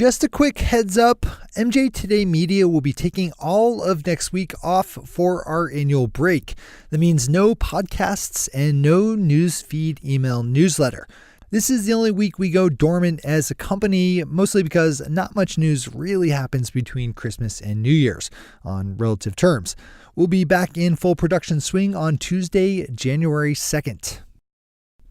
Just a quick heads up, MJ Today Media will be taking all of next week off for our annual break. That means no podcasts and no newsfeed email newsletter. This is the only week we go dormant as a company, mostly because not much news really happens between Christmas and New Year's on relative terms. We'll be back in full production swing on Tuesday, January 2nd.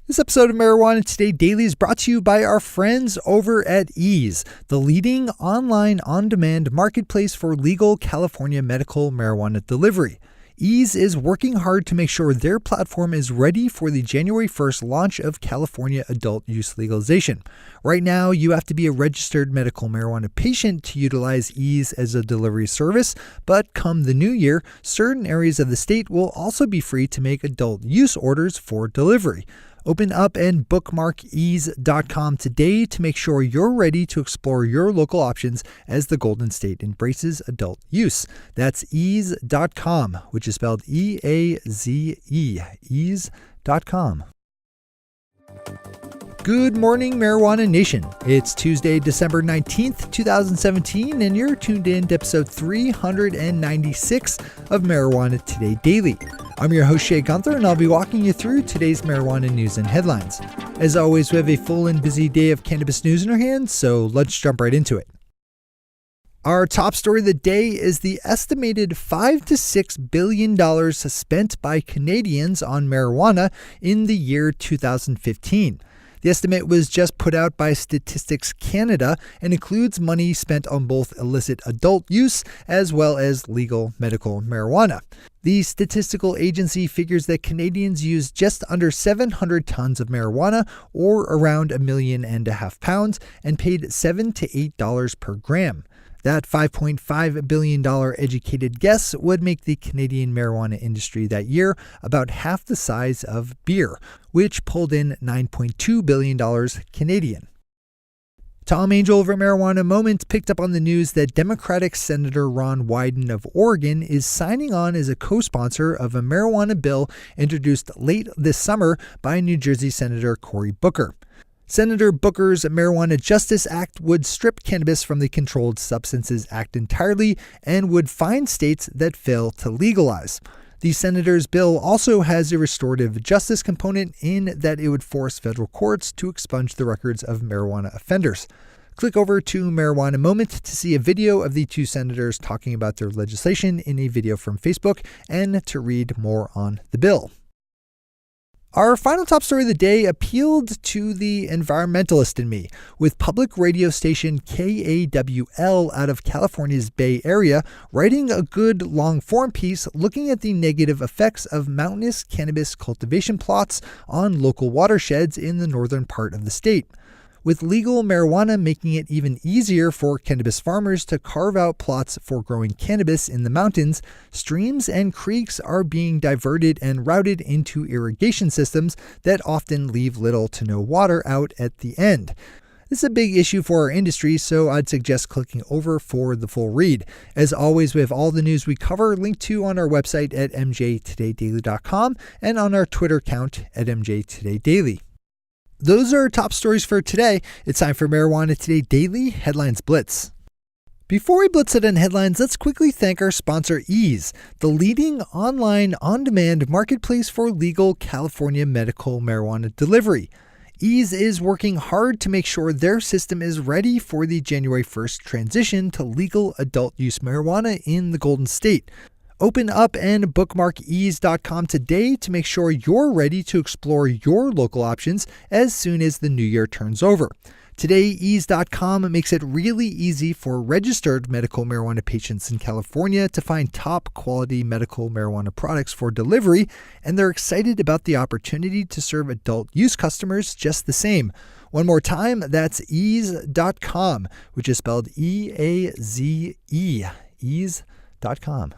This episode of Marijuana Today Daily is brought to you by our friends over at Ease, the leading online on-demand marketplace for legal California medical marijuana delivery. Ease is working hard to make sure their platform is ready for the January 1st launch of California adult use legalization. Right now, you have to be a registered medical marijuana patient to utilize Ease as a delivery service, but come the new year, certain areas of the state will also be free to make adult use orders for delivery. Open up and bookmark ease.com today to make sure you're ready to explore your local options as the Golden State embraces adult use. That's ease.com, which is spelled E-A-Z-E, ease.com. Good morning, Marijuana Nation. It's Tuesday, December 19th, 2017, and you're tuned in to episode 396 of Marijuana Today Daily. I'm your host, Shay Gunther, and I'll be walking you through today's marijuana news and headlines. As always, we have a full and busy day of cannabis news in our hands, so let's jump right into it. Our top story of the day is the estimated $5 to $6 billion spent by Canadians on marijuana in the year 2015. The estimate was just put out by Statistics Canada and includes money spent on both illicit adult use as well as legal medical marijuana. The statistical agency figures that Canadians used just under 700 tons of marijuana, or around 1.5 million pounds, and paid $7 to $8 per gram. That $5.5 billion educated guess would make the Canadian marijuana industry that year about half the size of beer, which pulled in $9.2 billion Canadian. Tom Angel over at Marijuana Moment picked up on the news that Democratic Senator Ron Wyden of Oregon is signing on as a co-sponsor of a marijuana bill introduced late this summer by New Jersey Senator Cory Booker. Senator Booker's Marijuana Justice Act would strip cannabis from the Controlled Substances Act entirely and would fine states that fail to legalize. The senator's bill also has a restorative justice component in that it would force federal courts to expunge the records of marijuana offenders. Click over to Marijuana Moment to see a video of the two senators talking about their legislation in a video from Facebook and to read more on the bill. Our final top story of the day appealed to the environmentalist in me, with public radio station KAWL out of California's Bay Area writing a good long-form piece looking at the negative effects of mountainous cannabis cultivation plots on local watersheds in the northern part of the state. With legal marijuana making it even easier for cannabis farmers to carve out plots for growing cannabis in the mountains, streams and creeks are being diverted and routed into irrigation systems that often leave little to no water out at the end. This is a big issue for our industry, so I'd suggest clicking over for the full read. As always, we have all the news we cover linked to on our website at mjtodaydaily.com and on our Twitter account at mjtodaydaily. Those are our top stories for today. It's time for Marijuana Today Daily Headlines Blitz. Before we blitz it in headlines, let's quickly thank our sponsor Ease, the leading online on-demand marketplace for legal California medical marijuana delivery. Ease is working hard to make sure their system is ready for the January 1st transition to legal adult use marijuana in the Golden State. Open up and bookmark ease.com today to make sure you're ready to explore your local options as soon as the new year turns over. Today, ease.com makes it really easy for registered medical marijuana patients in California to find top quality medical marijuana products for delivery, and they're excited about the opportunity to serve adult use customers just the same. One more time, that's ease.com, which is spelled E-A-Z-E, ease.com.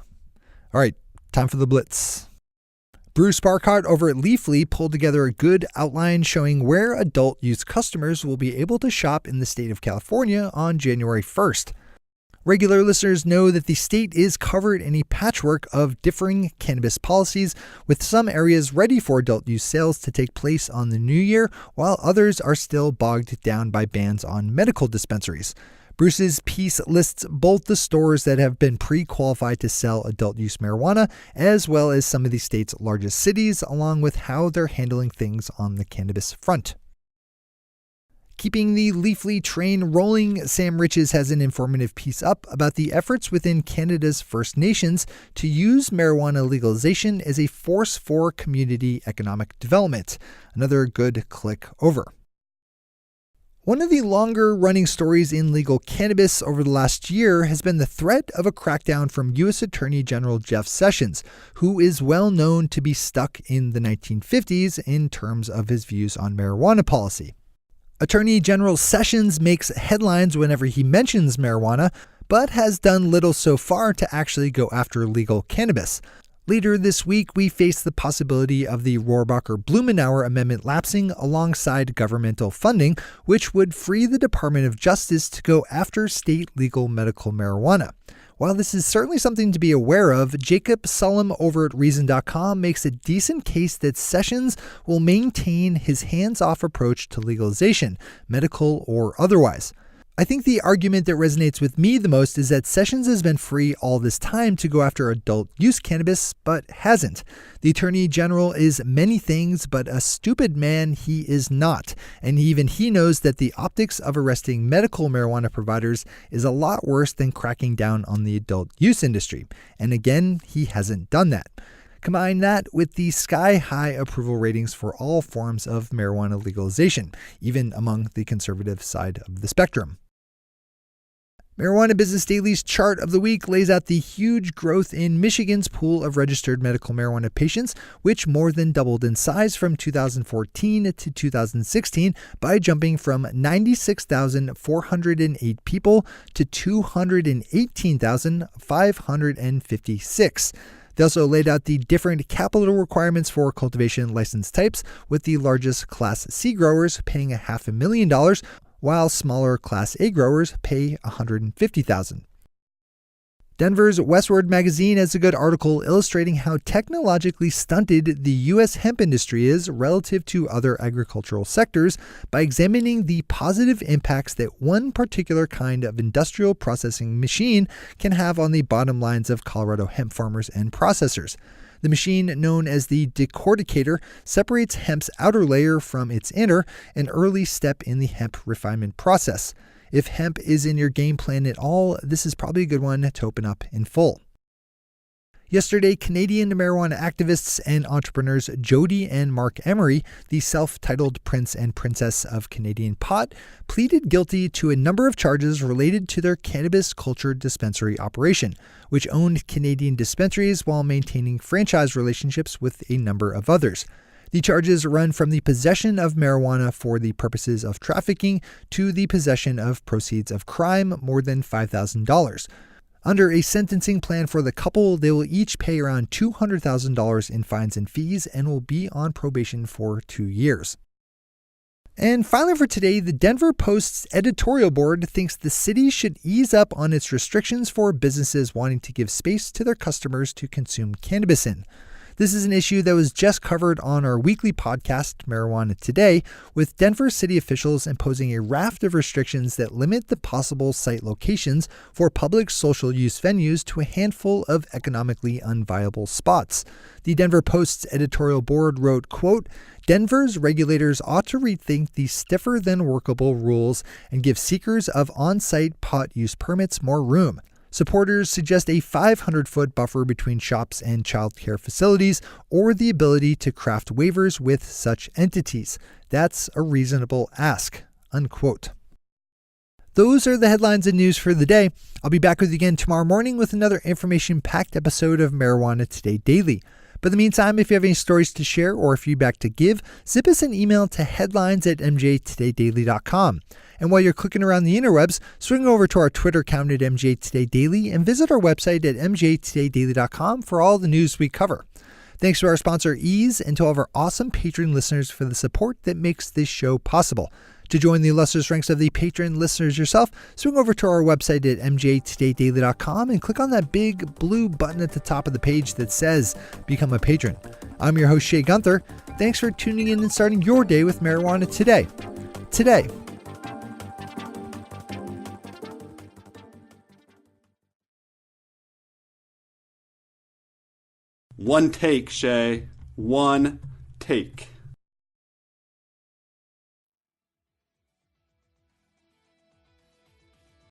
All right, time for the blitz. Bruce Barkott over at Leafly pulled together a good outline showing where adult use customers will be able to shop in the state of California on January 1st. Regular listeners know that the state is covered in a patchwork of differing cannabis policies, with some areas ready for adult use sales to take place on the new year, while others are still bogged down by bans on medical dispensaries. Bruce's piece lists both the stores that have been pre-qualified to sell adult-use marijuana, as well as some of the state's largest cities, along with how they're handling things on the cannabis front. Keeping the Leafly train rolling, Sam Riches has an informative piece up about the efforts within Canada's First Nations to use marijuana legalization as a force for community economic development. Another good click over. One of the longer-running stories in legal cannabis over the last year has been the threat of a crackdown from U.S. Attorney General Jeff Sessions, who is well known to be stuck in the 1950s in terms of his views on marijuana policy. Attorney General Sessions makes headlines whenever he mentions marijuana, but has done little so far to actually go after legal cannabis. Later this week, we face the possibility of the Rohrabacher-Blumenauer Amendment lapsing alongside governmental funding, which would free the Department of Justice to go after state legal medical marijuana. While this is certainly something to be aware of, Jacob Sullum over at Reason.com makes a decent case that Sessions will maintain his hands-off approach to legalization, medical or otherwise. I think the argument that resonates with me the most is that Sessions has been free all this time to go after adult use cannabis, but hasn't. The Attorney General is many things, but a stupid man he is not. And even he knows that the optics of arresting medical marijuana providers is a lot worse than cracking down on the adult use industry. And again, he hasn't done that. Combine that with the sky-high approval ratings for all forms of marijuana legalization, even among the conservative side of the spectrum. Marijuana Business Daily's chart of the week lays out the huge growth in Michigan's pool of registered medical marijuana patients, which more than doubled in size from 2014 to 2016 by jumping from 96,408 people to 218,556. They also laid out the different capital requirements for cultivation license types, with the largest Class C growers paying $500,000, while smaller Class A growers pay $150,000. Denver's Westword magazine has a good article illustrating how technologically stunted the U.S. hemp industry is relative to other agricultural sectors by examining the positive impacts that one particular kind of industrial processing machine can have on the bottom lines of Colorado hemp farmers and processors. The machine, known as the decorticator, separates hemp's outer layer from its inner, an early step in the hemp refinement process. If hemp is in your game plan at all, this is probably a good one to open up in full. Yesterday, Canadian marijuana activists and entrepreneurs Jody and Mark Emery, the self-titled Prince and Princess of Canadian Pot, pleaded guilty to a number of charges related to their cannabis culture dispensary operation, which owned Canadian dispensaries while maintaining franchise relationships with a number of others. The charges run from the possession of marijuana for the purposes of trafficking to the possession of proceeds of crime more than $5,000. Under a sentencing plan for the couple, they will each pay around $200,000 in fines and fees and will be on probation for 2 years. And finally for today, the Denver Post's editorial board thinks the city should ease up on its restrictions for businesses wanting to give space to their customers to consume cannabis in. This is an issue that was just covered on our weekly podcast, Marijuana Today, with Denver city officials imposing a raft of restrictions that limit the possible site locations for public social use venues to a handful of economically unviable spots. The Denver Post's editorial board wrote, quote, "Denver's regulators ought to rethink these stiffer than workable rules and give seekers of on-site pot use permits more room. Supporters suggest a 500-foot buffer between shops and childcare facilities or the ability to craft waivers with such entities. That's a reasonable ask," unquote. Those are the headlines and news for the day. I'll be back with you again tomorrow morning with another information-packed episode of Marijuana Today Daily. But in the meantime, if you have any stories to share or feedback to give, zip us an email to headlines@mjtodaydaily.com. And while you're clicking around the interwebs, swing over to our Twitter account at mjtodaydaily and visit our website at mjtodaydaily.com for all the news we cover. Thanks to our sponsor Ease and to all of our awesome Patreon listeners for the support that makes this show possible. To join the illustrious ranks of the Patreon listeners yourself, swing over to our website at mjtodaydaily.com and click on that big blue button at the top of the page that says Become a Patron. I'm your host, Shay Gunther. Thanks for tuning in and starting your day with Marijuana Today. One take, Shay. One take.